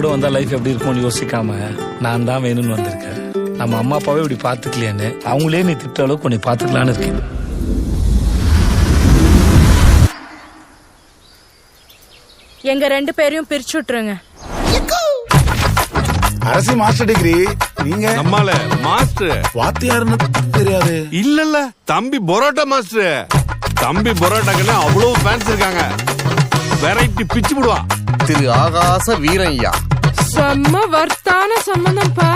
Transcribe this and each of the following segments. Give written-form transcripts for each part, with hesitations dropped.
கூட வந்தா லைஃப் எப்படி இருக்கும்னு யோசிக்காம நான் தான் வேணும்னு வந்திருக்கேன். நம்ம அம்மா அப்பாவே இப்படி பாத்துக்கலையான்னு அவங்களே நீ திட்ட அளவுக்கு உன்னை பாத்துக்கலான்னு இருக்கேன். எங்க 2 பேரையும் பிரிச்சு விட்டுருங்க. அரசி மாஸ்டர் டிகிரி, நீங்க நம்மால மாஸ்டர் வாத்தியாருன்னு தெரியாது. இல்ல தம்பி பரோட்டா மாஸ்டர். தம்பி பரோட்டாக்குன்னு அவ்வளவு ஃபேன்ஸ் இருக்காங்க. வெரைட்டி பிச்சு விடுவா. திரு ஆகாச வீரய்யா. செம்ம வர்த்தான சம்பந்தம்ப்பா.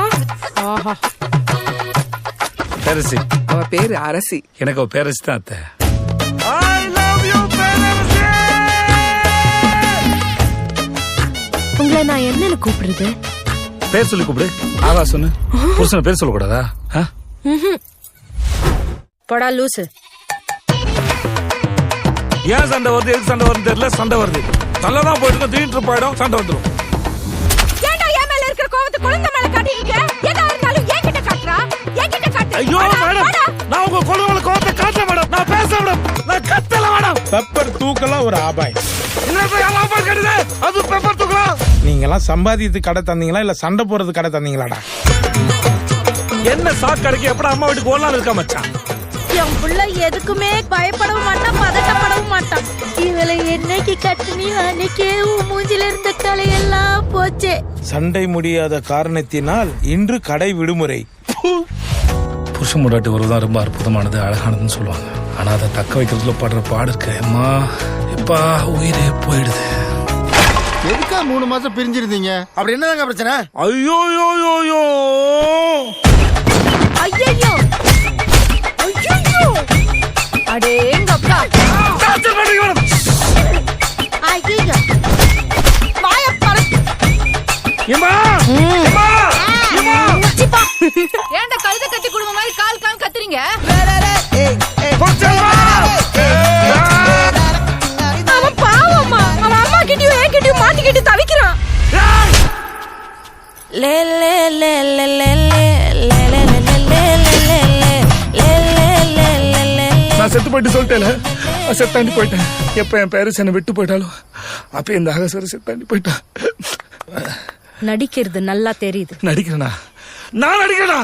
ஆஹா. பேரரசி. அவ பேரு அரசி. எனக்கு அவ பேரரசி தான் அத்தை. உங்களை நான் என்னன்னு கூப்பிடுறது? பேர் சொல்லி கூப்பிடு. ஆகாசன்னு. புருஷன பேர் சொல்லக்கூடாதா? போடா லூசு. ஏன் சண்டை வருது, எதுக்கு சண்டை வருது தெரியல. சண்டை வருது, நல்லதான் போயிட்டு திடீர்னு போயிடும், சண்டை வந்துடும். ஏன்டா என் மேல இருக்கிற கோவத்தை குழந்தை மேல காட்டிருக்க? எதா இருந்தாலும் என்கிட்ட காட்டுறா, என்கிட்ட காட்டு. ஐயோ மேடம், நான் உங்க குழந்தை கோவத்தை காட்டல மேடம். நான் பேச மேடம், நான் கத்தல மேடம். பெப்பர் தூக்கலாம் ஒரு ஆபாயம். அது பெப்பர் தூக்கலாம். நீங்க எல்லாம் சம்பாதித்து கடை தந்தீங்களா இல்ல சண்டை போறது கடை தந்தீங்களாடா? என்ன சாக்கடைக்கு எப்படா அம்மா வீட்டுக்கு ஓடலாம் இருக்கா மச்சான்? என் புள்ள எதுக்குமே பயப்படவும் மாட்டான், பதட்டப்படவும் மாட்டான். இவளை என்னைக்கு கட்டுனி அன்னைக்கே மூஞ்சில இருந்த கலையெல்லாம் போச்சே. சண்டை முடியாத காரணத்தினால் இன்று கடை விடுமுறை. புருஷ முடாட்டி உறவுதான் ரொம்ப அற்புதமானது, அழகானதுன்னு சொல்லுவாங்க. ஆனா அதை தக்க வைக்கிறதுல படுற பாடு இருக்கு அம்மா. இப்பா உயிரே போயிடுது. எதுக்கா 3 மாசம் பிரிஞ்சிருந்தீங்க? அப்படி என்னதாங்க பிரச்சனை? ஐயோ யோ யோ யோ ஐயோ ஐயோ அடேங்கப்பா. ஐயோ வாய பாரு. ஏமா ஏன்டா கழுத கட்டி குடும்ப மாதிரி கால் கால் கத்துறீங்க? அவன் பாவம்மா, அவன் அம்மா கிட்டயும் என் கிட்டயும் மாட்டிக்கிட்டு தவிக்கிறான். லே லே லே லே லே லே லே நான் செத்து போயிட்டு சொல்லிட்டேன். செத்தாண்டி போயிட்டேன். எப்ப என் பேரஸ் என்ன விட்டு போயிட்டாலும் அப்ப இந்த அகசர செத்தாண்டி போயிட்டான். நடிக்கிறது நல்லா தெரியுது. நடிக்கிறேனா? நான் நடிக்கிறேனா?